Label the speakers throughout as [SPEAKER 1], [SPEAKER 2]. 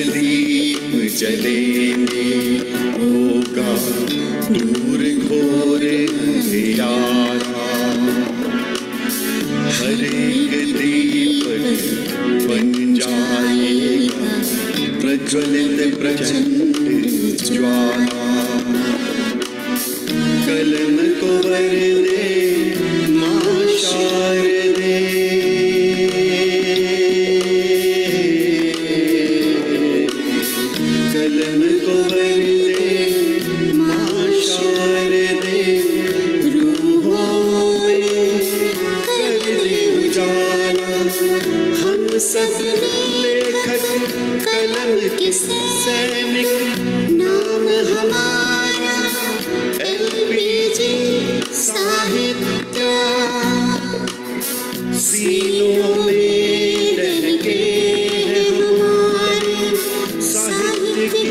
[SPEAKER 1] से दीप जलेंगे, होगा दूर घोर अंधियारा। हर एक दीपक बन जाएगा प्रज्वलित प्रचंड ज्वाला। कलम को वर दे मां शारदे, कलम को वर दे मां शारदे, रूहों में कर दे उजाला। हम सब लेखक कलम के सैनिक, नाम हमारा एलपीजी साहित्य। सीनों में लहके हैं हमारे साहित्य की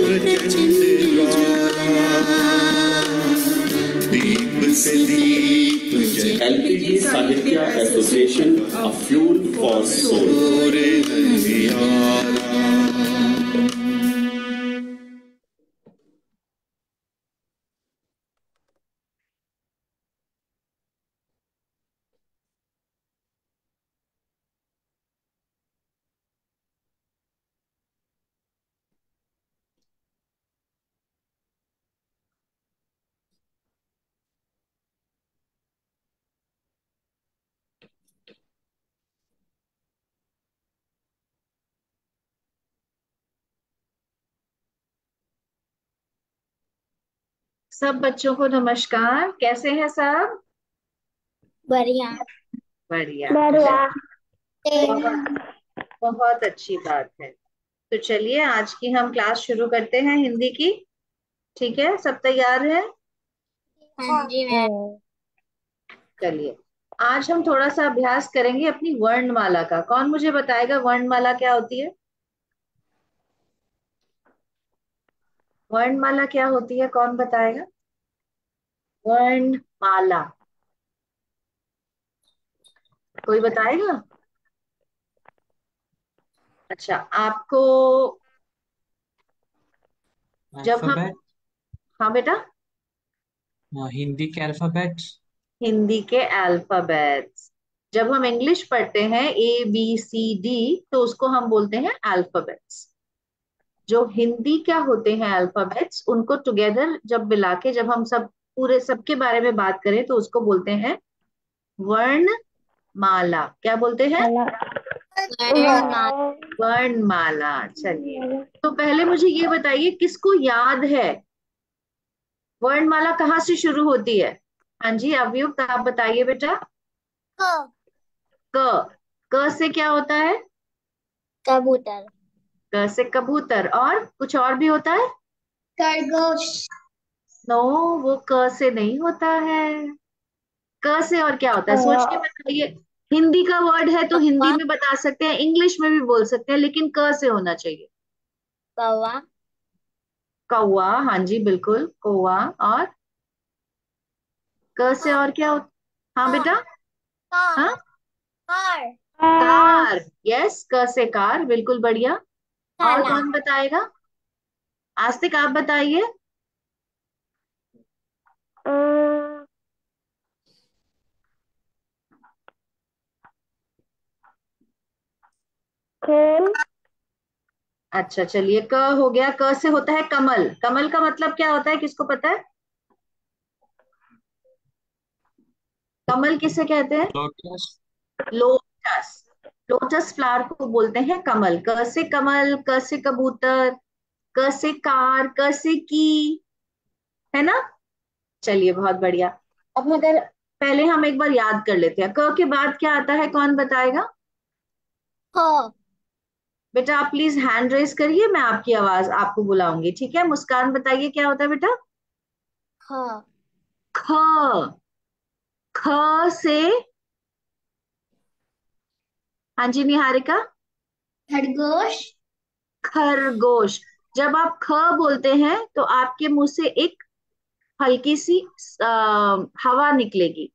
[SPEAKER 1] प्रचंड ज्वाला। दीप से दीप जले,
[SPEAKER 2] LPG Sahitya Association, a fuel for soul.
[SPEAKER 1] अंधियारा।
[SPEAKER 3] सब बच्चों को नमस्कार। कैसे हैं सब?
[SPEAKER 4] बढ़िया
[SPEAKER 3] बढ़िया।
[SPEAKER 4] बढ़िया।
[SPEAKER 3] बहुत बहुत अच्छी बात है। तो चलिए आज की हम क्लास शुरू करते हैं हिंदी की। ठीक है, सब तैयार है?
[SPEAKER 4] हाँ जी मैम।
[SPEAKER 3] चलिए आज हम थोड़ा सा अभ्यास करेंगे अपनी वर्णमाला का। कौन मुझे बताएगा वर्णमाला क्या होती है? वर्णमाला क्या होती है, कौन बताएगा? वर्णमाला कोई बताएगा? अच्छा, आपको जब हम,
[SPEAKER 5] अल्फाबेट,
[SPEAKER 3] हाँ बेटा,
[SPEAKER 5] हिंदी के अल्फाबेट।
[SPEAKER 3] हिंदी के अल्फाबेट्स। जब हम इंग्लिश पढ़ते हैं ABCD, तो उसको हम बोलते हैं अल्फाबेट्स। जो हिंदी क्या होते हैं अल्फाबेट्स, उनको टुगेदर जब मिला के जब हम सब पूरे सबके बारे में बात करें तो उसको बोलते हैं वर्णमाला। क्या बोलते हैं? वर्णमाला। चलिए तो पहले मुझे ये बताइए किसको याद है वर्णमाला कहाँ से शुरू होती है? हाँ जी अवयुक्त, आप बताइए बेटा। क। क से क्या होता है?
[SPEAKER 4] कबूतर।
[SPEAKER 3] क से कबूतर। और कुछ और भी होता है?
[SPEAKER 4] खरगोश।
[SPEAKER 3] नो, वो क से नहीं होता है। क से और क्या होता है सोच के बताइए। हिंदी का वर्ड है तो हिंदी में बता सकते हैं, इंग्लिश में भी बोल सकते हैं, लेकिन क से होना चाहिए।
[SPEAKER 4] कौवा।
[SPEAKER 3] कौवा, हाँ जी बिल्कुल कौवा। और क से और क्या होता? हाँ बेटा। हाँ,
[SPEAKER 4] कार।
[SPEAKER 3] कार। यस, क से कार, बिल्कुल बढ़िया। और
[SPEAKER 4] ताला।
[SPEAKER 3] कौन बताएगा? आस्तिक आप बताइए। अच्छा चलिए, क हो गया। क से होता है कमल। कमल का मतलब क्या होता है, किसको पता है? कमल किसे कहते हैं?
[SPEAKER 5] लोटस।
[SPEAKER 3] लोटस। लोटस फ्लावर को बोलते हैं कमल। क से कमल, क से कबूतर, क से कार, क से की, है ना? चलिए बहुत बढ़िया। अब अगर पहले हम एक बार याद कर लेते हैं, क के बाद क्या आता है, कौन बताएगा?
[SPEAKER 4] ख।
[SPEAKER 3] बेटा आप प्लीज हैंड रेस करिए, मैं आपकी आवाज आपको बुलाऊंगी, ठीक है? मुस्कान बताइए क्या होता है बेटा?
[SPEAKER 4] ख।
[SPEAKER 3] ख। ख से, हाँ जी निहारिका।
[SPEAKER 4] खरगोश।
[SPEAKER 3] खरगोश। जब आप ख बोलते हैं तो आपके मुंह से एक हल्की सी हवा निकलेगी,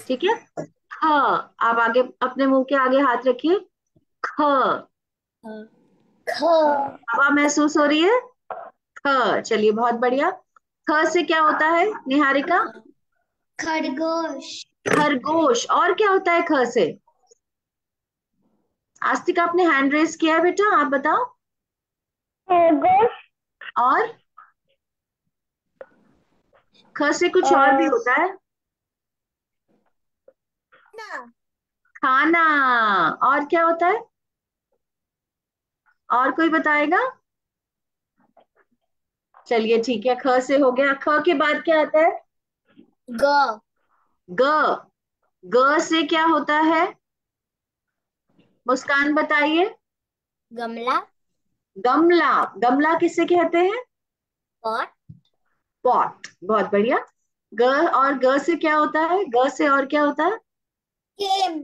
[SPEAKER 3] ठीक है? ख। आप आगे अपने मुंह के आगे हाथ रखिए। ख।
[SPEAKER 4] ख
[SPEAKER 3] हवा महसूस हो रही है। ख, चलिए बहुत बढ़िया। ख से क्या होता है निहारिका?
[SPEAKER 4] खरगोश।
[SPEAKER 3] खरगोश। और क्या होता है ख से? आस्तिक आपने हैंड रेस किया है बेटा, आप बताओ।
[SPEAKER 4] खरगोश।
[SPEAKER 3] और ख से कुछ और भी होता है। खाना। और क्या होता है? और कोई बताएगा? चलिए ठीक है, ख से हो गया। ख के बाद क्या आता है?
[SPEAKER 4] ग
[SPEAKER 3] ग। ग से क्या होता है? मुस्कान बताइए।
[SPEAKER 4] गमला।
[SPEAKER 3] गमला। गमला किसे कहते हैं?
[SPEAKER 4] पॉट।
[SPEAKER 3] पॉट। बहुत बढ़िया। ग। और ग से क्या होता है? ग से और क्या होता है?
[SPEAKER 4] गेम।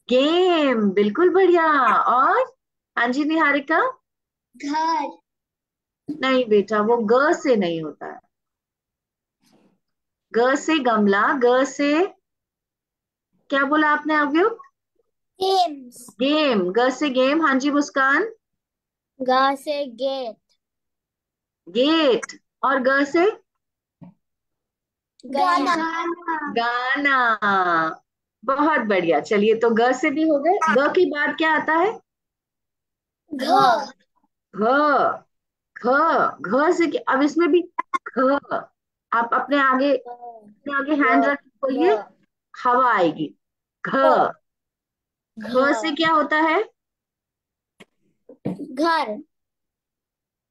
[SPEAKER 3] गेम, बिल्कुल बढ़िया। और हाँ जी निहारिका।
[SPEAKER 4] घर।
[SPEAKER 3] नहीं बेटा, वो ग से नहीं होता है। ग से गमला, ग से क्या बोला आपने अवयुक्त?
[SPEAKER 4] गेम्स।
[SPEAKER 3] गेम। ग से गेम, हाँ जी मुस्कान।
[SPEAKER 4] ग से गेट।
[SPEAKER 3] गेट। और ग से?
[SPEAKER 4] गाना।
[SPEAKER 3] गाना। बहुत बढ़िया। चलिए, तो ग से भी हो गए। ग के बाद क्या आता है?
[SPEAKER 4] घ।
[SPEAKER 3] घ। घ। घ से अब इसमें भी घ। आप अपने आगे हैंड रख के बोलिए, हवा आएगी। घ। घ से क्या होता है?
[SPEAKER 4] घर।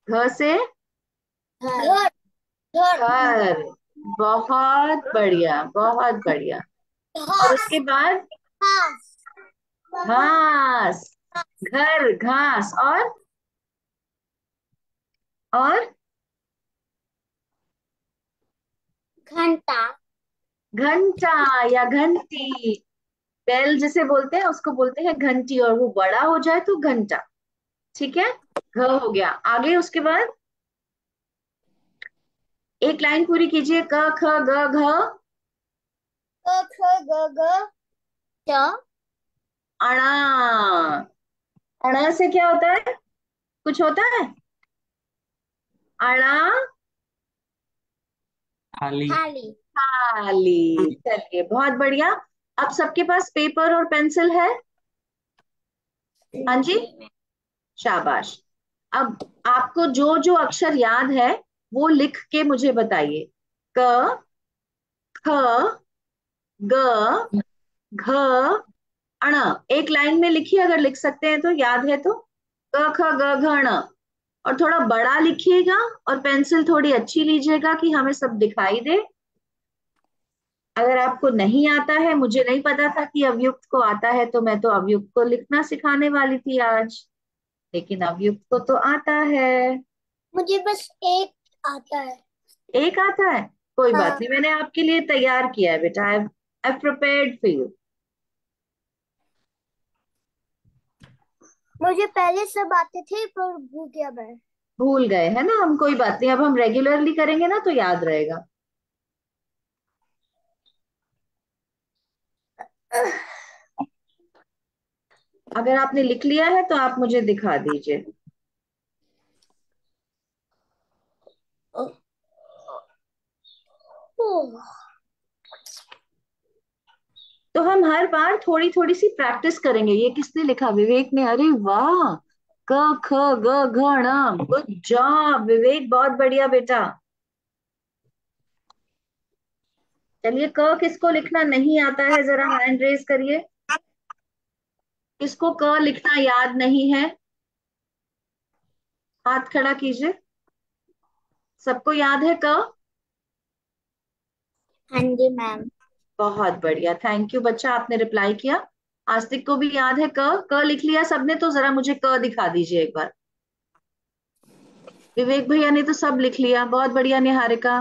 [SPEAKER 3] घ से
[SPEAKER 4] घर। घर।
[SPEAKER 3] घर। बहुत बढ़िया, बहुत बढ़िया। और
[SPEAKER 4] घास।
[SPEAKER 3] उसके बाद
[SPEAKER 4] घास।
[SPEAKER 3] घास। घर, घास। और
[SPEAKER 4] घंटा।
[SPEAKER 3] घंटा या घंटी। बेल जिसे बोलते हैं उसको बोलते हैं घंटी, और वो बड़ा हो जाए तो घंटा। ठीक है। घ हो गया। आगे उसके बाद एक लाइन पूरी कीजिए। क ख ग घ।
[SPEAKER 4] क ख ग घ च।
[SPEAKER 3] अणा। अणा से क्या होता है? कुछ होता है? अणा।
[SPEAKER 5] थाली।
[SPEAKER 4] थाली।
[SPEAKER 3] थाली। चलिए बहुत बढ़िया। अब सबके पास पेपर और पेंसिल है? हाँ जी, शाबाश। अब आपको जो जो अक्षर याद है वो लिख के मुझे बताइए। क, ख, ग, घ, अण। एक लाइन में लिखिए, अगर लिख सकते हैं तो, याद है तो। क ख ग घ ण। और थोड़ा बड़ा लिखिएगा, और पेंसिल थोड़ी अच्छी लीजिएगा कि हमें सब दिखाई दे। अगर आपको नहीं आता है, मुझे नहीं पता था कि अवयुक्त को आता है, तो मैं तो अवयुक्त को लिखना सिखाने वाली थी आज, लेकिन अवयुक्त को तो आता है।
[SPEAKER 4] मुझे बस एक आता है।
[SPEAKER 3] एक आता है? कोई बात
[SPEAKER 4] हाँ।
[SPEAKER 3] नहीं, मैंने आपके लिए तैयार किया है बेटा। आई प्रिपेयर्ड फॉर यू।
[SPEAKER 4] मुझे पहले सब आते थे पर भूल गया मैं।
[SPEAKER 3] भूल गए है ना हम? कोई बात नहीं, अब हम रेगुलरली करेंगे ना तो याद रहेगा। अगर आपने लिख लिया है तो आप मुझे दिखा दीजिए। तो हम हर बार थोड़ी थोड़ी सी प्रैक्टिस करेंगे। ये किसने लिखा? विवेक ने। अरे वाह! क ख ग घ ण। गुड जॉब विवेक, बहुत बढ़िया बेटा। चलिए, क किसको लिखना नहीं आता है, जरा हैंड रेज करिए। किसको क लिखना याद नहीं है? हाथ खड़ा कीजिए। सबको याद है क?
[SPEAKER 4] हाँ जी मैम।
[SPEAKER 3] बहुत बढ़िया, थैंक यू बच्चा, आपने रिप्लाई किया। आस्तिक को भी याद है क? क लिख लिया सबने? तो जरा मुझे क दिखा दीजिए एक बार। विवेक भैया ने तो सब लिख लिया, बहुत बढ़िया निहारिका।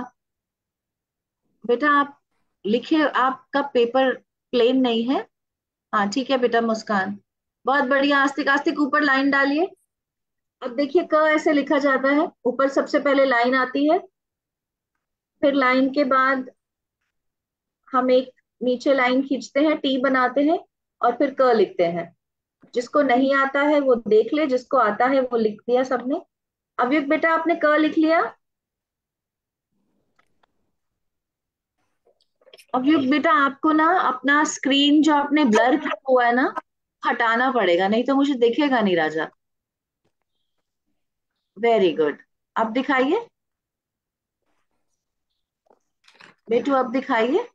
[SPEAKER 3] बेटा आप लिखे, आपका पेपर प्लेन नहीं है। हाँ ठीक है बेटा मुस्कान। बहुत बढ़िया आस्तिक। आस्तिक ऊपर लाइन डालिए। अब देखिए, क ऐसे लिखा जाता है। ऊपर सबसे पहले लाइन आती है, फिर लाइन के बाद हम एक नीचे लाइन खींचते हैं, टी बनाते हैं, और फिर क लिखते हैं। जिसको नहीं आता है वो देख ले, जिसको आता है वो लिख दिया सबने। अभियुक्त बेटा आपने क लिख लिया? अभियुक्त बेटा आपको ना अपना स्क्रीन जो आपने ब्लर किया हुआ है ना हटाना पड़ेगा, नहीं तो मुझे दिखेगा नहीं राजा। Very good. अब दिखाइए बेटू, अब दिखाइए।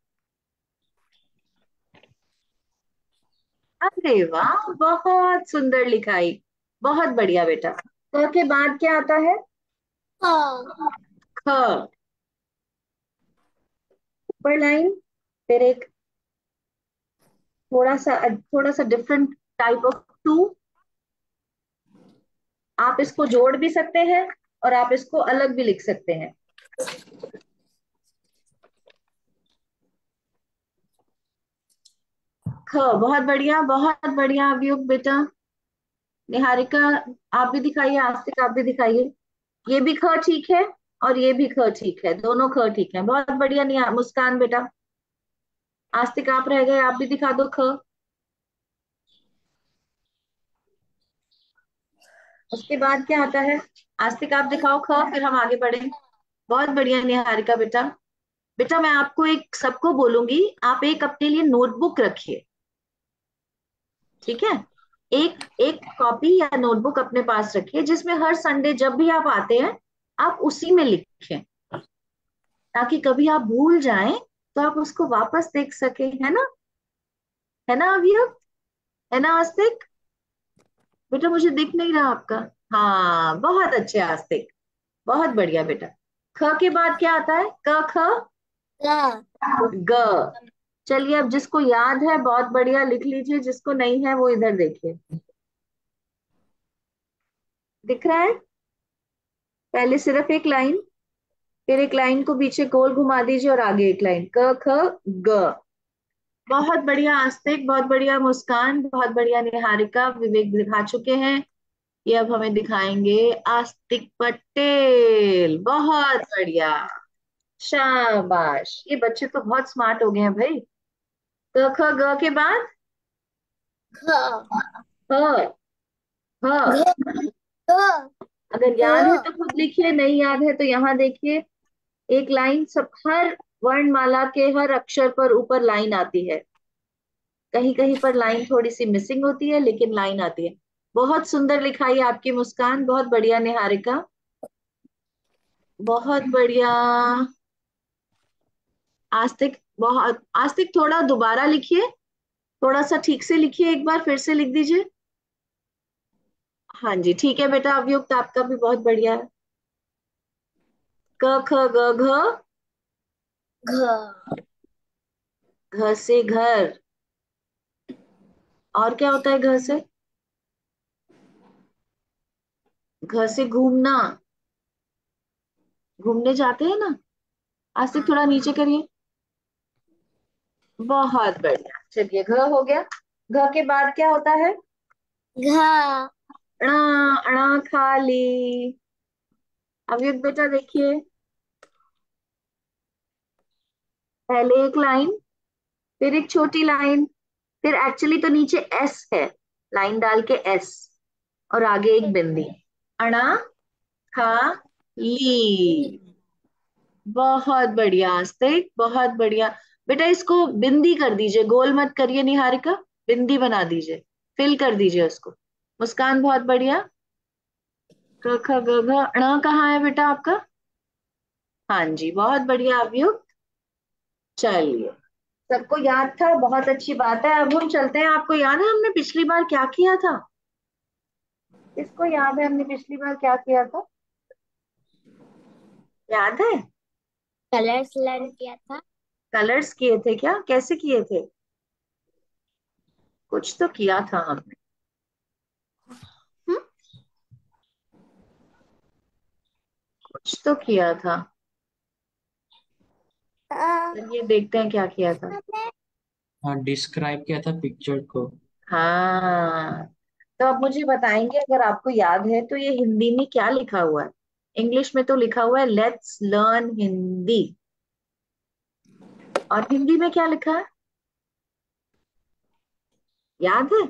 [SPEAKER 3] अरे वाह, बहुत सुंदर लिखाई, बहुत बढ़िया बेटा। क के बाद क्या आता है?
[SPEAKER 4] हाँ।
[SPEAKER 3] ख। ऊपर लाइन, फिर एक थोड़ा सा डिफरेंट टाइप ऑफ टू। आप इसको जोड़ भी सकते हैं और आप इसको अलग भी लिख सकते हैं। ख, बहुत बढ़िया, बहुत बढ़िया अभियुक्त बेटा। निहारिका आप भी दिखाइए, आस्तिक आप भी दिखाइए। ये भी ख ठीक है और ये भी ख ठीक है, दोनों ख ठीक है, बहुत बढ़िया। मुस्कान बेटा, आस्तिक आप रह गए, आप भी दिखा दो ख। उसके बाद क्या आता है? आस्तिक आप दिखाओ ख, फिर हम आगे बढ़े। बहुत बढ़िया निहारिका बेटा। बेटा मैं आपको एक सबको बोलूंगी, आप एक अपने लिए नोटबुक रखिए, ठीक है? एक एक कॉपी या नोटबुक अपने पास रखिए जिसमें हर संडे जब भी आप आते हैं आप उसी में लिखें, ताकि कभी आप भूल जाएं तो आप उसको वापस देख सके, है ना? है ना अभियुक्त? है ना आस्तिक? बेटा मुझे दिख नहीं रहा आपका। हाँ बहुत अच्छे आस्तिक, बहुत बढ़िया बेटा। ख के बाद क्या आता है? क ख
[SPEAKER 4] ग।
[SPEAKER 3] ग। चलिए अब जिसको याद है बहुत बढ़िया लिख लीजिए, जिसको नहीं है वो इधर देखिए। दिख रहा है? पहले सिर्फ एक लाइन, फिर एक लाइन को पीछे गोल घुमा दीजिए और आगे एक लाइन, क ख ग। बहुत बढ़िया आस्तिक, बहुत बढ़िया मुस्कान, बहुत बढ़िया निहारिका। विवेक दिखा चुके हैं, ये अब हमें दिखाएंगे आस्तिक पटेल। बहुत बढ़िया, शाबाश, ये बच्चे तो बहुत स्मार्ट हो गए हैं भाई। क ख ग के बाद
[SPEAKER 4] घ।
[SPEAKER 3] ह।
[SPEAKER 4] घ।
[SPEAKER 3] ह,
[SPEAKER 4] घ।
[SPEAKER 3] अगर याद है
[SPEAKER 4] घ।
[SPEAKER 3] तो खुद लिखिए, नहीं याद है तो यहाँ देखिए। एक लाइन, सब हर वर्णमाला के हर अक्षर पर ऊपर लाइन आती है, कहीं कहीं पर लाइन थोड़ी सी मिसिंग होती है लेकिन लाइन आती है। बहुत सुंदर लिखाई आपकी मुस्कान, बहुत बढ़िया निहारिका, बहुत बढ़िया आस्तिक। बहुत आस्तिक, थोड़ा दोबारा लिखिए, थोड़ा सा ठीक से लिखिए, एक बार फिर से लिख दीजिए। हाँ जी ठीक है बेटा। अभियुक्त आपका भी बहुत बढ़िया है। क ख ग घ।
[SPEAKER 4] घ।
[SPEAKER 3] घ से घर। और क्या होता है घ से? घ से घूमना, घूमने जाते हैं ना। आस्तिक थोड़ा नीचे करिए। बहुत बढ़िया, चलिए घ हो गया। घ के बाद क्या होता है?
[SPEAKER 4] घ।
[SPEAKER 3] अणा, अणा खाली। अभियुक्त बेटा देखिए, पहले एक लाइन, फिर एक छोटी लाइन, फिर एक्चुअली तो नीचे एस है, लाइन डाल के एस, और आगे एक बिंदी। अणा खा ली। बहुत बढ़िया आस्तिक, बहुत बढ़िया। बेटा इसको बिंदी कर दीजिए, गोल मत करिए निहारिका, बिंदी बना दीजिए, फिल कर दीजिए उसको। मुस्कान बहुत बढ़िया। क ख ग घ, ण कहाँ है बेटा आपका? हाँ जी बहुत बढ़िया अभियुक्त। चलिए, सबको याद था, बहुत अच्छी बात है। अब हम चलते हैं, आपको याद है हमने पिछली बार क्या किया था? इसको याद है हमने पिछली बार क्या किया था? याद है?
[SPEAKER 4] कलर्स लर्न किया था।
[SPEAKER 3] कलर्स किए थे क्या? कैसे किए थे? कुछ तो किया था हमने। हम्म, कुछ तो किया था। चलिए देखते हैं क्या किया था।
[SPEAKER 4] हमने
[SPEAKER 5] हाँ, डिस्क्राइब किया था पिक्चर को।
[SPEAKER 3] हाँ, तो आप मुझे बताएंगे अगर आपको याद है तो ये हिंदी में क्या लिखा हुआ है? इंग्लिश में तो लिखा हुआ है लेट्स लर्न हिंदी, और हिंदी में क्या लिखा है? याद है?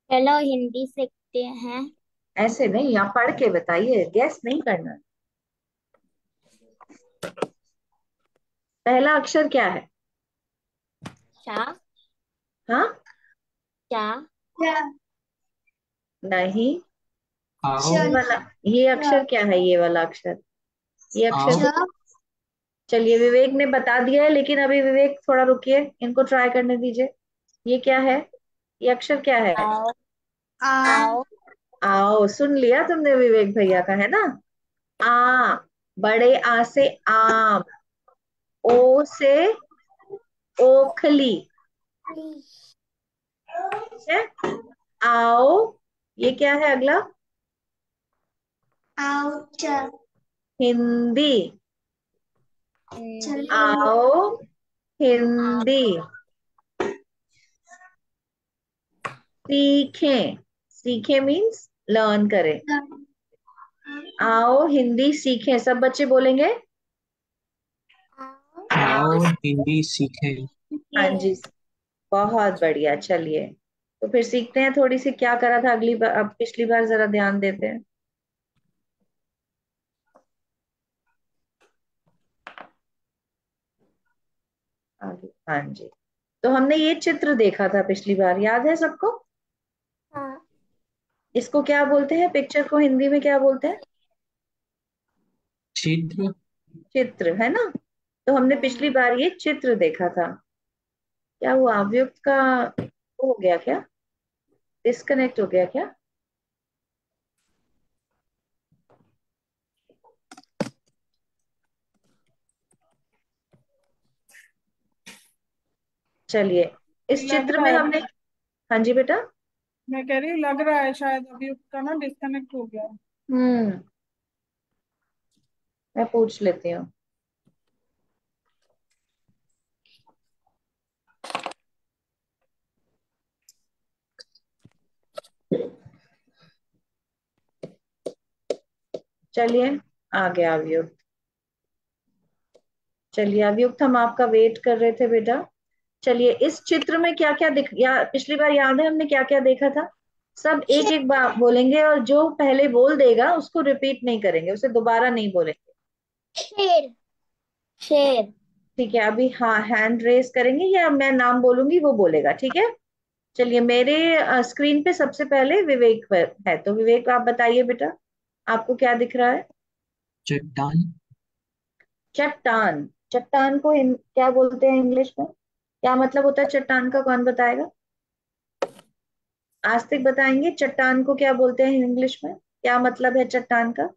[SPEAKER 4] चलो हिंदी सीखते हैं।
[SPEAKER 3] ऐसे नहीं, आप पढ़ के बताइए, गैस नहीं करना। पहला अक्षर क्या है?
[SPEAKER 4] चा।
[SPEAKER 3] हाँ।
[SPEAKER 4] चा।
[SPEAKER 3] नहीं।
[SPEAKER 5] आओ।
[SPEAKER 3] ये वाला, ये अक्षर क्या है? ये वाला अक्षर, ये
[SPEAKER 5] आओ।
[SPEAKER 3] अक्षर को, चलिए विवेक ने बता दिया है, लेकिन अभी विवेक थोड़ा रुकिए, इनको ट्राई करने दीजिए। ये क्या है? ये अक्षर क्या है?
[SPEAKER 4] आओ। आओ।
[SPEAKER 3] आओ, सुन लिया तुमने विवेक भैया का, है ना? आ, बड़े आ से आम, ओ से ओखली। ठीक है, आओ। ये क्या है अगला?
[SPEAKER 4] आउच।
[SPEAKER 3] हिंदी।
[SPEAKER 4] हिंदी।
[SPEAKER 3] आओ
[SPEAKER 4] आओ।
[SPEAKER 3] हिंदी सीखें। सीखें मीन्स लर्न करें। आओ हिंदी सीखें, सब बच्चे बोलेंगे।
[SPEAKER 5] आओ हिंदी सीखें।
[SPEAKER 3] हाँ जी, बहुत बढ़िया। चलिए, तो फिर सीखते हैं थोड़ी सी क्या करा था अगली बार, अब पिछली बार जरा ध्यान देते हैं। आगे, हाँ जी। तो हमने ये चित्र देखा था पिछली बार, याद है सबको?
[SPEAKER 4] हाँ।
[SPEAKER 3] इसको क्या बोलते हैं? पिक्चर को हिंदी में क्या बोलते हैं?
[SPEAKER 5] चित्र।
[SPEAKER 3] चित्र, है ना? तो हमने पिछली बार ये चित्र देखा था। क्या हुआ, अवयुक्त का वो हो गया क्या? डिस्कनेक्ट हो गया क्या? चलिए, इस
[SPEAKER 6] लग
[SPEAKER 3] चित्र
[SPEAKER 6] रहा
[SPEAKER 3] में
[SPEAKER 6] है।
[SPEAKER 3] हमने, हाँ जी बेटा।
[SPEAKER 6] मैं कह रही हूँ लग रहा है शायद अभी उसका ना डिस्कनेक्ट हो गया है।
[SPEAKER 3] हम्म, मैं पूछ लेती हूँ। चलिए, आ गया अवयुक्त। चलिए अवयुक्त, हम आपका वेट कर रहे थे बेटा। चलिए, इस चित्र में क्या क्या दिख, या पिछली बार याद है हमने क्या क्या देखा था? सब एक एक बार बोलेंगे, और जो पहले बोल देगा उसको रिपीट नहीं करेंगे, उसे दोबारा नहीं बोलेंगे।
[SPEAKER 4] शेर। शेर।
[SPEAKER 3] ठीक है, अभी हाँ हैंड रेस करेंगे, या मैं नाम बोलूंगी वो बोलेगा, ठीक है? चलिए, मेरे स्क्रीन पे सबसे पहले विवेक पर है, तो विवेक आप बताइए बेटा, आपको क्या दिख रहा है?
[SPEAKER 5] चट्टान।
[SPEAKER 3] चट्टान। चट्टान को क्या बोलते हैं इंग्लिश में? क्या मतलब होता है चट्टान का, कौन बताएगा? आस्तिक बताएंगे चट्टान को क्या बोलते हैं इंग्लिश में, क्या मतलब है चट्टान का?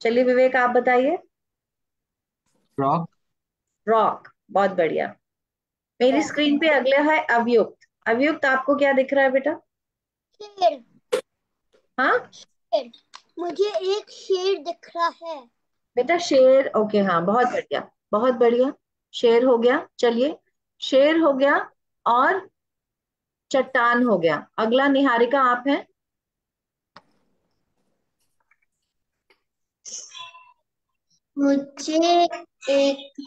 [SPEAKER 3] चलिए विवेक आप बताइए।
[SPEAKER 5] रॉक।
[SPEAKER 3] रॉक, बहुत बढ़िया। मेरी स्क्रीन पे अगला है अवयुक्त। अवयुक्त, आपको क्या दिख रहा है बेटा?
[SPEAKER 4] शेर।
[SPEAKER 3] हाँ
[SPEAKER 4] शेर। मुझे एक शेर दिख रहा है।
[SPEAKER 3] बेटा, शेर, ओके, हाँ बहुत बढ़िया, बहुत बढ़िया। शेर हो गया, चलिए, शेर हो गया, और चट्टान हो गया। अगला निहारिका आप हैं।
[SPEAKER 4] मुझे एक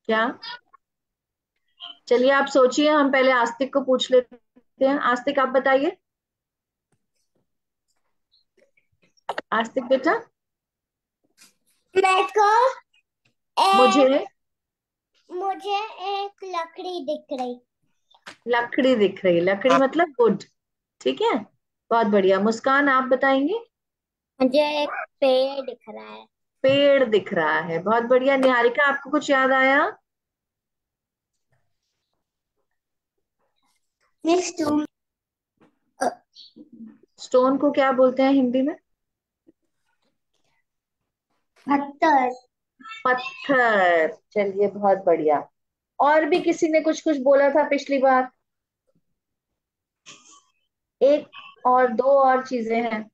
[SPEAKER 3] क्या? चलिए आप सोचिए, हम पहले आस्तिक को पूछ लेते हैं। आस्तिक आप बताइए। आस्तिक बेटा।
[SPEAKER 4] मेरे को
[SPEAKER 3] मुझे
[SPEAKER 4] एक मुझे एक लकड़ी दिख रही।
[SPEAKER 3] लकड़ी दिख रही है, लकड़ी मतलब वुड, ठीक है, बहुत बढ़िया। मुस्कान आप बताएंगे।
[SPEAKER 4] मुझे एक पेड़ दिख रहा है।
[SPEAKER 3] पेड़ दिख रहा है, बहुत बढ़िया। निहारिका आपको कुछ याद आया?
[SPEAKER 4] नेक्स्ट तुम।
[SPEAKER 3] स्टोन को क्या बोलते हैं हिंदी में?
[SPEAKER 4] पत्थर।
[SPEAKER 3] पत्थर, चलिए बहुत बढ़िया। और भी किसी ने कुछ कुछ बोला था पिछली बार? एक और दो और चीजें हैं।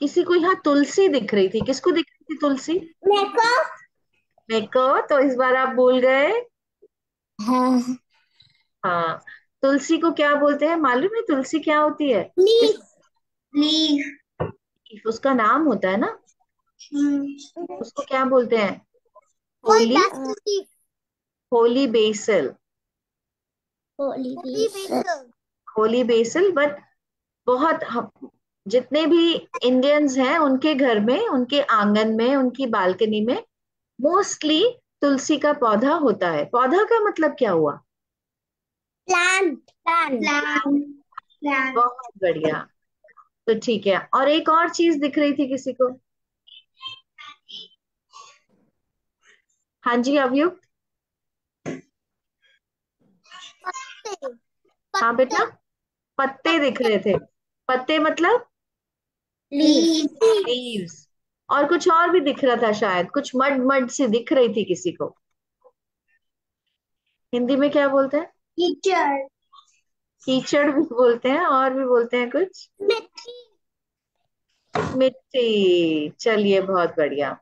[SPEAKER 3] किसी को यहाँ तुलसी दिख रही थी, किसको दिख रही थी तुलसी?
[SPEAKER 4] मेरे को।
[SPEAKER 3] मेरे को, तो इस बार आप भूल गए।
[SPEAKER 4] हाँ।
[SPEAKER 3] हाँ, तुलसी को क्या बोलते हैं मालूम है? तुलसी क्या होती है? किस,
[SPEAKER 4] लीफ। लीफ।
[SPEAKER 3] उसका नाम होता है ना, उसको क्या बोलते हैं?
[SPEAKER 4] कोई
[SPEAKER 3] होली,
[SPEAKER 4] दस leaf.
[SPEAKER 3] Holy basil.
[SPEAKER 4] Holy basil.
[SPEAKER 3] Holy basil, but बहुत जितने भी इंडियंस हैं उनके घर में, उनके आंगन में, उनकी बालकनी में मोस्टली तुलसी का पौधा होता है। पौधा का मतलब क्या हुआ?
[SPEAKER 4] Plant plant plant.
[SPEAKER 3] बहुत बढ़िया। तो ठीक है, और एक और चीज दिख रही थी किसी को? हाँ जी अवयुक्त। हाँ बेटा, पत्ते दिख रहे थे। पत्ते मतलब
[SPEAKER 4] लीव्स।
[SPEAKER 3] लीव्स। और कुछ और भी दिख रहा था शायद, कुछ मड मड सी दिख रही थी किसी को। हिंदी में क्या बोलते हैं?
[SPEAKER 4] कीचड़।
[SPEAKER 3] कीचड़ भी बोलते हैं, और भी बोलते हैं कुछ।
[SPEAKER 4] मिट्टी।
[SPEAKER 3] मिट्टी। चलिए बहुत बढ़िया।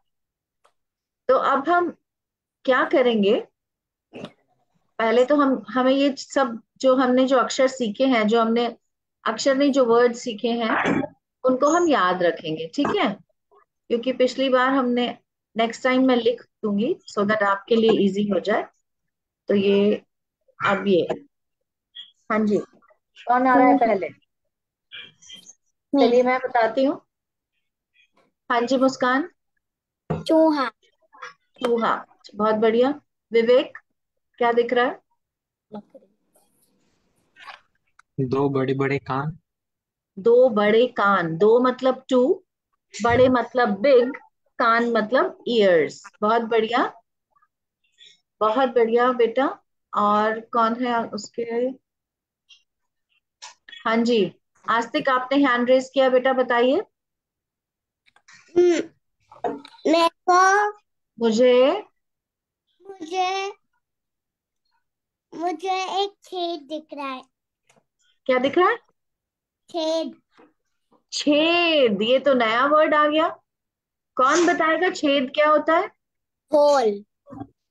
[SPEAKER 3] तो अब हम क्या करेंगे? पहले तो हमें ये सब जो हमने जो अक्षर सीखे हैं, जो हमने अक्षर नहीं जो वर्ड सीखे हैं, उनको हम याद रखेंगे, ठीक है? क्योंकि पिछली बार हमने, नेक्स्ट टाइम मैं लिख दूंगी सो दैट आपके लिए इजी हो जाए। तो ये, अब ये, हाँ जी, कौन आ रहा है पहले? चलिए मैं बताती हूँ। हाँ जी मुस्कान।
[SPEAKER 4] चूहा।
[SPEAKER 3] चूहा। बहुत बढ़िया। विवेक, क्या दिख रहा है?
[SPEAKER 5] दो बड़े बड़े कान।
[SPEAKER 3] दो बड़े कान। दो मतलब टू, बड़े मतलब बिग, कान मतलब ईयर्स। बहुत बढ़िया, बहुत बढ़िया बेटा। और कौन है उसके? हाँ जी, आस्तिक आपने हैंड रेस किया बेटा, बताइए।
[SPEAKER 4] मेरे को
[SPEAKER 3] मुझे
[SPEAKER 4] मुझे मुझे एक छेद दिख रहा है।
[SPEAKER 3] क्या दिख रहा है?
[SPEAKER 4] छेद।
[SPEAKER 3] छेद। ये तो नया वर्ड आ गया। कौन बताएगा छेद क्या होता है?
[SPEAKER 4] होल।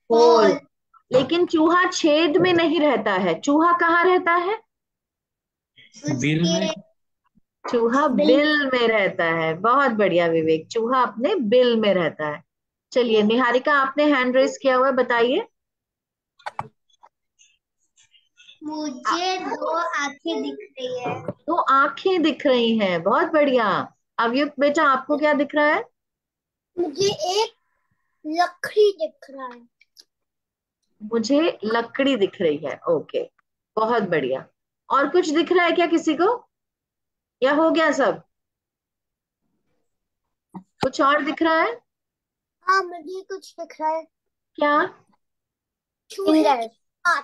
[SPEAKER 3] होल। लेकिन चूहा छेद में नहीं रहता है। चूहा कहाँ रहता है?
[SPEAKER 5] बिल में।
[SPEAKER 3] चूहा
[SPEAKER 4] बिल।
[SPEAKER 3] बिल में रहता है। बहुत बढ़िया विवेक, चूहा अपने बिल में रहता है। चलिए निहारिका, आपने हैंड रेस किया हुआ है, बताइए।
[SPEAKER 4] मुझे दो आंखें दिख रही है।
[SPEAKER 3] तो आंखें दिख रही हैं, बहुत बढ़िया। अवयुक्त बेटा, आपको क्या दिख रहा है?
[SPEAKER 4] मुझे एक लकड़ी दिख रहा है।
[SPEAKER 3] मुझे लकड़ी दिख रही है। ओके, बहुत बढ़िया। और कुछ दिख रहा है क्या किसी को, या हो गया सब? कुछ और दिख रहा है?
[SPEAKER 4] हाँ, मुझे कुछ दिख रहा है।
[SPEAKER 3] क्या?
[SPEAKER 4] फिंगर। हाथ।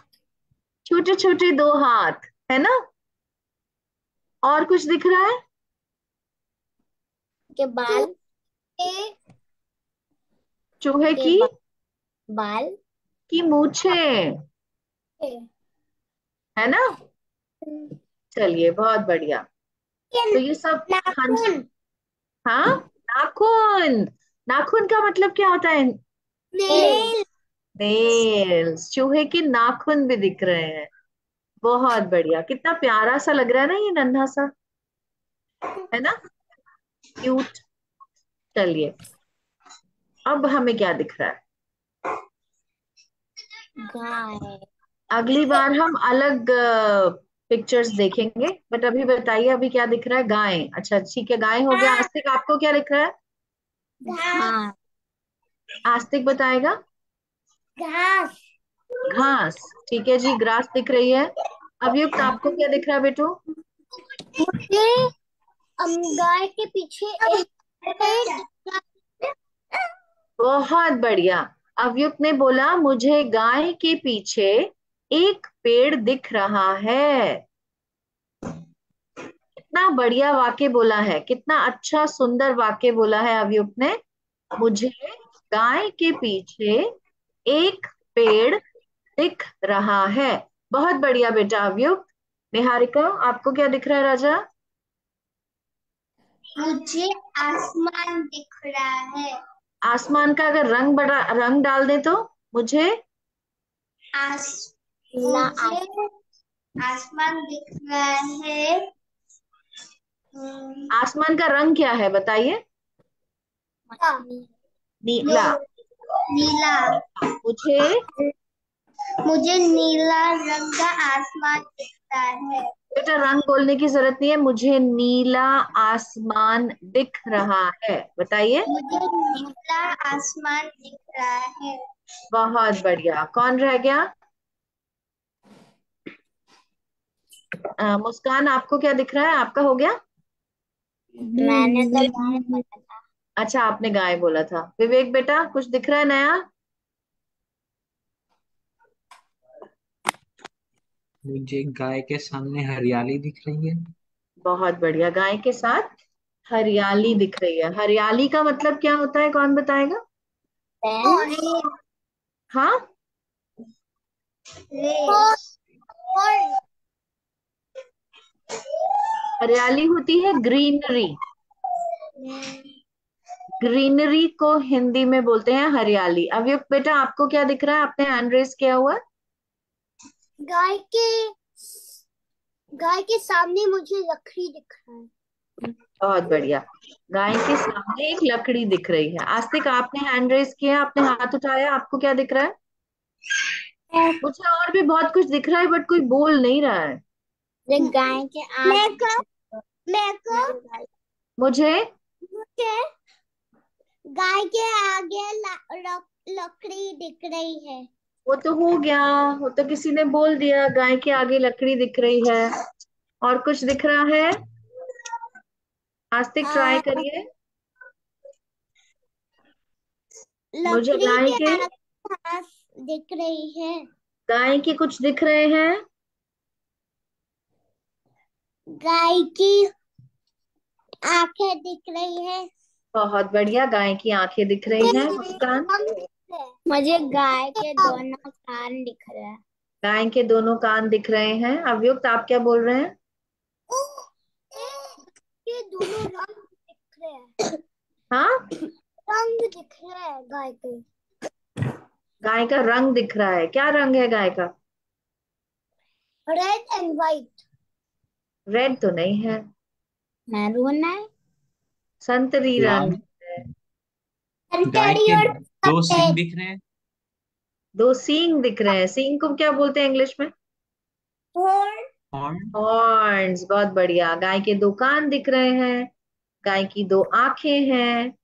[SPEAKER 3] छोटे छोटे दो हाथ, है ना? और कुछ दिख रहा है?
[SPEAKER 4] के बाल। के
[SPEAKER 3] चूहे
[SPEAKER 4] के
[SPEAKER 3] की
[SPEAKER 4] बाल।
[SPEAKER 3] की मूछें,
[SPEAKER 4] के
[SPEAKER 3] है ना? चलिए बहुत बढ़िया। तो ये सब, हाँ जी।
[SPEAKER 4] नाखून।
[SPEAKER 3] हाँ, नाखून। नाखून का मतलब क्या होता है?
[SPEAKER 4] नेल।
[SPEAKER 3] नेल्स। चूहे के नाखून भी दिख रहे हैं। बहुत बढ़िया, कितना प्यारा सा लग रहा है ना ये नन्हा सा, है ना? क्यूट। चलिए, अब हमें क्या दिख रहा है?
[SPEAKER 4] गाय।
[SPEAKER 3] अगली बार हम अलग पिक्चर्स देखेंगे, बट अभी बताइए अभी क्या दिख रहा है? गाय। अच्छा ठीक है, गाय हो गया। आस्तिक, आपको क्या दिख रहा है?
[SPEAKER 4] घास।
[SPEAKER 3] आस्तिक बताएगा।
[SPEAKER 4] घास।
[SPEAKER 3] घास। ठीक है जी, ग्रास दिख रही है। अभियुक्त, आपको क्या दिख रहा है बेटू?
[SPEAKER 4] मुझे गाय के पीछे एक पेड़ दिख रहा है।
[SPEAKER 3] बहुत बढ़िया। अवयुक्त ने बोला मुझे गाय के पीछे एक पेड़ दिख रहा है। कितना बढ़िया वाक्य बोला है, कितना अच्छा सुंदर वाक्य बोला है अवयुक्त ने। मुझे गाय के पीछे एक पेड़ दिख रहा है। बहुत बढ़िया बेटा अवयुक्त। निहारिका, आपको क्या दिख रहा है राजा?
[SPEAKER 4] मुझे आसमान दिख रहा है।
[SPEAKER 3] आसमान का अगर रंग डाल दे तो? मुझे
[SPEAKER 4] मुझे आसमान दिख रहा है।
[SPEAKER 3] आसमान का रंग क्या है बताइए? नीला।
[SPEAKER 4] नीला।
[SPEAKER 3] मुझे
[SPEAKER 4] मुझे नीला रंग का आसमान दिखता है।
[SPEAKER 3] बेटा रंग बोलने की जरूरत नहीं है, मुझे नीला आसमान दिख रहा है, बताइए।
[SPEAKER 4] मुझे नीला आसमान दिख रहा है।
[SPEAKER 3] बहुत बढ़िया। कौन रह गया? मुस्कान, आपको क्या दिख रहा है? आपका हो गया।
[SPEAKER 4] मैंने तो गाय बोला था।
[SPEAKER 3] अच्छा, आपने गाय बोला था। विवेक बेटा, कुछ दिख रहा है नया?
[SPEAKER 5] मुझे गाय के सामने हरियाली दिख रही है।
[SPEAKER 3] बहुत बढ़िया। गाय के साथ हरियाली दिख रही है। हरियाली का मतलब क्या होता है, कौन बताएगा? हाँ, हरियाली होती है ग्रीनरी। ग्रीनरी को हिंदी में बोलते हैं हरियाली। अवयुक्त बेटा, आपको क्या दिख रहा है? आपने हैंड रेस किया हुआ है।
[SPEAKER 4] गाय के गाय के सामने मुझे लकड़ी दिख रहा है।
[SPEAKER 3] बहुत बढ़िया। गाय के सामने एक लकड़ी दिख रही है। आस्तिक, आपने हैंड रेस किया, आपने हाथ उठाया, आपको क्या दिख रहा है? मुझे और भी बहुत कुछ दिख रहा है बट कोई बोल नहीं रहा है।
[SPEAKER 4] गाय के
[SPEAKER 3] मुझे
[SPEAKER 4] मुझे गाय के आगे लकड़ी दिख रही है।
[SPEAKER 3] वो तो हो गया, वो तो किसी ने बोल दिया। गाय के आगे लकड़ी दिख रही है। और कुछ दिख रहा है? आस्तिक, ट्राई करिए। मुझे
[SPEAKER 4] लकड़ी
[SPEAKER 3] गाय
[SPEAKER 4] के
[SPEAKER 3] के
[SPEAKER 4] आगे घास दिख रही है।
[SPEAKER 3] गाय के कुछ दिख रहे हैं।
[SPEAKER 4] गाय की आंखें दिख रही है।
[SPEAKER 3] बहुत बढ़िया, गाय की आंखें दिख रही हैं। मुस्कान,
[SPEAKER 4] मुझे गाय के दोनों कान दिख रहे हैं।
[SPEAKER 3] गाय के दोनों कान दिख रहे हैं। अवयुक्त, आप क्या बोल रहे हैं?
[SPEAKER 4] ये दोनों रंग दिख रहे हैं।
[SPEAKER 3] हाँ,
[SPEAKER 4] रंग दिख रहे हैं गाय के।
[SPEAKER 3] गाय का रंग दिख रहा है। क्या रंग है गाय का?
[SPEAKER 4] Red and white.
[SPEAKER 3] रेड तो नहीं है,
[SPEAKER 4] मैरून है।
[SPEAKER 3] संतरी रंग
[SPEAKER 5] लाल।
[SPEAKER 3] है।
[SPEAKER 5] गाय
[SPEAKER 4] संतरी
[SPEAKER 5] के
[SPEAKER 4] और
[SPEAKER 5] दो सींग
[SPEAKER 4] सफेद।
[SPEAKER 5] दिख रहे हैं।
[SPEAKER 3] दो सींग दिख रहे हैं। सींग को क्या बोलते हैं इंग्लिश में?
[SPEAKER 4] हॉर्न।
[SPEAKER 5] हॉर्न।
[SPEAKER 3] हॉर्न्स। बहुत बढ़िया। गाय के दो कान दिख रहे हैं। गाय की दो आंखें हैं।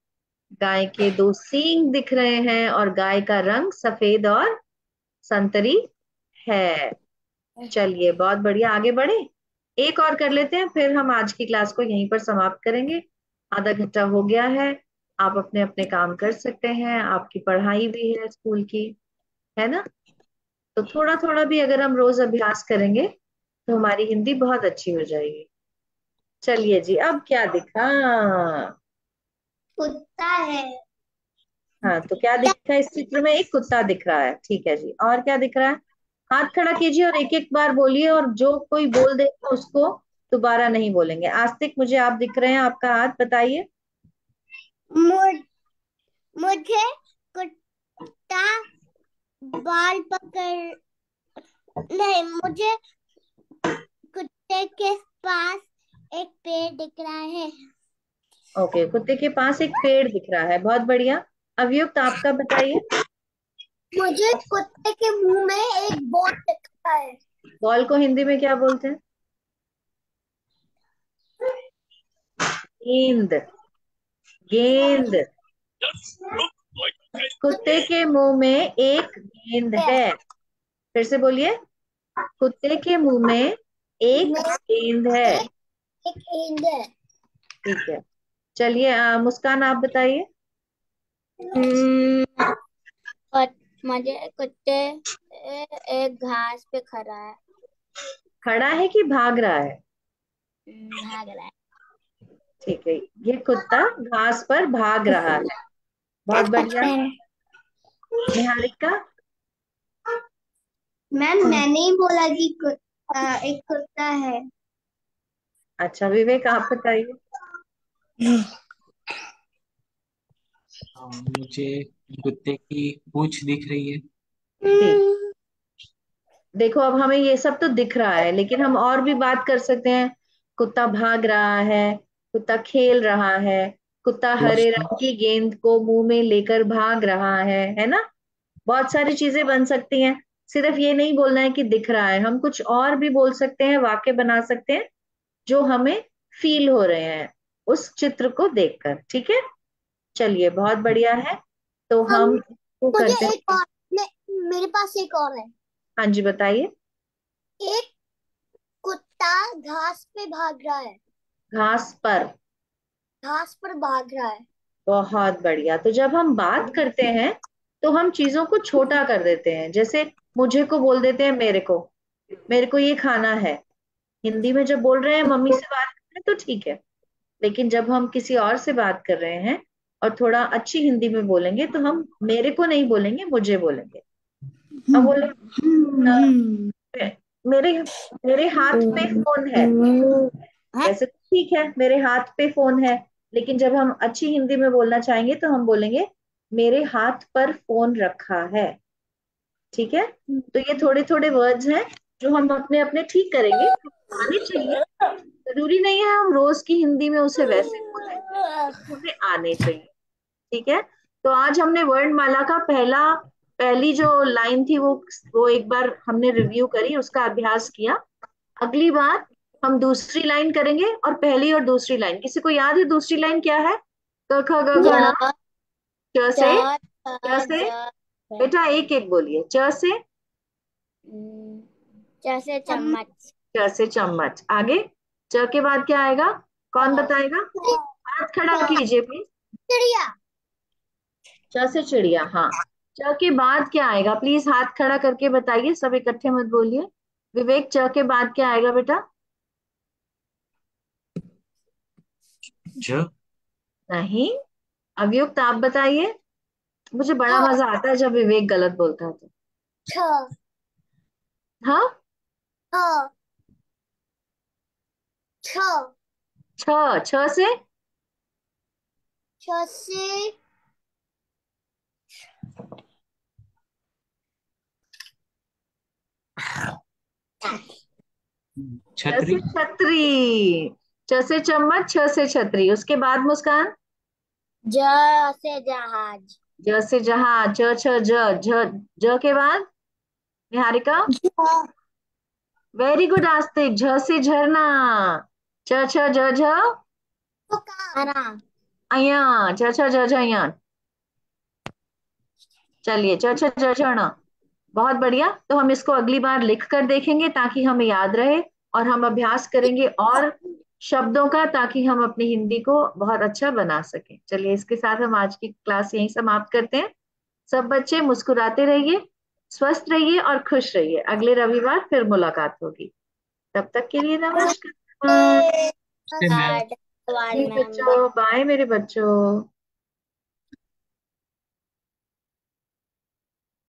[SPEAKER 3] गाय के दो सींग दिख रहे हैं और गाय का रंग सफेद और संतरी है। चलिए, बहुत बढ़िया। आगे बढ़े, एक और कर लेते हैं, फिर हम आज की क्लास को यहीं पर समाप्त करेंगे। आधा घंटा हो गया है। आप अपने अपने काम कर सकते हैं। आपकी पढ़ाई भी है स्कूल की, है ना? तो थोड़ा थोड़ा भी अगर हम रोज अभ्यास करेंगे तो हमारी हिंदी बहुत अच्छी हो जाएगी। चलिए जी, अब क्या दिखा?
[SPEAKER 4] कुत्ता है।
[SPEAKER 3] हाँ, तो क्या दिखा इस चित्र में? एक कुत्ता दिख रहा है। ठीक है जी, और क्या दिख रहा है? हाथ खड़ा कीजिए और एक एक बार बोलिए, और जो कोई बोल देगा उसको दोबारा नहीं बोलेंगे। आस्तिक, मुझे आप दिख रहे हैं, आपका हाथ बताइए।
[SPEAKER 4] मुझ- मुझे कुत्ता बाल पकड़ नहीं, मुझे कुत्ते के पास एक पेड़ दिख रहा है।
[SPEAKER 3] ओके, कुत्ते के पास एक पेड़ दिख रहा है। बहुत बढ़िया। अवयुक्त, आपका बताइए।
[SPEAKER 4] मुझे कुत्ते के मुंह में एक बॉल दिख रहा है।
[SPEAKER 3] बॉल को हिंदी में क्या बोलते हैं? गेंद। गेंद। कुत्ते के मुंह में एक गेंद है। फिर से बोलिए। कुत्ते के मुंह में एक
[SPEAKER 4] मैं
[SPEAKER 3] गेंद है।
[SPEAKER 4] एक गेंद है।
[SPEAKER 3] ठीक है। चलिए, मुस्कान, आप बताइए।
[SPEAKER 4] मुझे कुत्ते एक घास पे खड़ा है।
[SPEAKER 3] खड़ा है कि भाग रहा है?
[SPEAKER 4] भाग रहा है।
[SPEAKER 3] ठीक है, ये कुत्ता घास पर भाग रहा है। बहुत बढ़िया। निहारिका।
[SPEAKER 4] मैम, मैंने ही बोला कि एक कुत्ता है।
[SPEAKER 3] अच्छा, विवेक, आप बताइए।
[SPEAKER 5] मुझे कुत्ते की पूंछ दिख रही है।
[SPEAKER 3] ठीक। देखो, अब हमें ये सब तो दिख रहा है, लेकिन हम और भी बात कर सकते हैं। कुत्ता भाग रहा है, कुत्ता खेल रहा है, कुत्ता
[SPEAKER 5] पूंछ
[SPEAKER 3] हरे
[SPEAKER 5] तो
[SPEAKER 3] रंग की गेंद को मुंह में लेकर भाग रहा है ना? बहुत सारी चीजें बन सकती हैं। सिर्फ ये नहीं बोलना है कि दिख रहा है, हम कुछ और भी बोल सकते हैं, वाक्य बना सकते हैं जो हमें फील हो रहे हैं उस चित्र को देखकर। ठीक है, चलिए बहुत बढ़िया है। तो
[SPEAKER 4] हम
[SPEAKER 3] हम वो
[SPEAKER 4] मुझे
[SPEAKER 3] करते हैं।
[SPEAKER 4] एक और मेरे पास एक और है।
[SPEAKER 3] हाँ जी बताइए।
[SPEAKER 4] एक कुत्ता घास पे भाग रहा है।
[SPEAKER 3] घास पर।
[SPEAKER 4] घास पर भाग रहा है।
[SPEAKER 3] बहुत बढ़िया। तो जब हम बात करते हैं तो हम चीजों को छोटा कर देते हैं, जैसे मुझे को बोल देते हैं मेरे को ये खाना है। हिंदी में जब बोल रहे हैं, मम्मी से बात कर रहे हैं तो ठीक है, लेकिन जब हम किसी और से बात कर रहे हैं और थोड़ा अच्छी हिंदी में बोलेंगे तो हम मेरे को नहीं बोलेंगे, मुझे बोलेंगे। अब बोले मेरे मेरे हाथ पे फोन है, वैसे तो ठीक है मेरे हाथ पे फोन है, लेकिन जब हम अच्छी हिंदी में बोलना चाहेंगे तो हम बोलेंगे मेरे हाथ पर फोन रखा है। ठीक है, तो ये थोड़े थोड़े वर्ड्स हैं जो हम अपने अपने ठीक करेंगे, आने चाहिए। जरूरी नहीं है हम रोज की हिंदी में उसे वैसे बोलें, लेकिन हमें आने चाहिए। ठीक है, तो आज हमने वर्णमाला का पहली जो लाइन थी वो एक बार हमने रिव्यू करी, उसका अभ्यास किया। अगली बार हम दूसरी लाइन करेंगे, और पहली और दूसरी लाइन, किसी को याद है दूसरी लाइन क्या है? क ख ग घ ङ, च से, च से, बेटा एक एक बोलिए। च से,
[SPEAKER 4] जैसे चम्मच।
[SPEAKER 3] च से चम्मच। आगे च के बाद क्या आएगा? कौन बताएगा? हाथ खड़ा कीजिए प्लीज।
[SPEAKER 4] चिड़िया।
[SPEAKER 3] च से चिड़िया, हाँ। च के बाद क्या आएगा? प्लीज हाथ खड़ा करके बताइए, सब इकट्ठे मत बोलिए। विवेक, च के बाद क्या आएगा बेटा?
[SPEAKER 5] ज।
[SPEAKER 3] नहीं, अभियुक्त आप बताइए। मुझे बड़ा
[SPEAKER 4] हाँ।
[SPEAKER 3] मजा आता है जब विवेक गलत बोलता है तो।
[SPEAKER 4] छ।
[SPEAKER 3] हाँ,
[SPEAKER 4] हाँ। छ।
[SPEAKER 3] छ। छ से,
[SPEAKER 4] छ से
[SPEAKER 3] छ
[SPEAKER 5] छतरी।
[SPEAKER 3] से छतरी। च से चम्मच, छ से छतरी। उसके बाद मुस्कान।
[SPEAKER 4] ज से जहाज।
[SPEAKER 3] ज से जहाज, च छ ज, ज के बाद निहारिका।
[SPEAKER 4] झ।
[SPEAKER 3] वेरी गुड आस्तिक। झ से झरना। च छ ज झ,
[SPEAKER 4] फुकारा।
[SPEAKER 3] अया। च छ ज झ अया। चलिए, च छ ज झ ण। बहुत बढ़िया। तो हम इसको अगली बार लिख कर देखेंगे ताकि हमें याद रहे, और हम अभ्यास करेंगे और शब्दों का, ताकि हम अपनी हिंदी को बहुत अच्छा बना सकें। चलिए, इसके साथ हम आज की क्लास यहीं समाप्त करते हैं। सब बच्चे मुस्कुराते रहिए, स्वस्थ रहिए और खुश रहिए। अगले रविवार फिर मुलाकात होगी। तब तक के लिए नमस्कार।
[SPEAKER 5] से मैं
[SPEAKER 3] जी बच्चों, बाय मेरे बच्चों।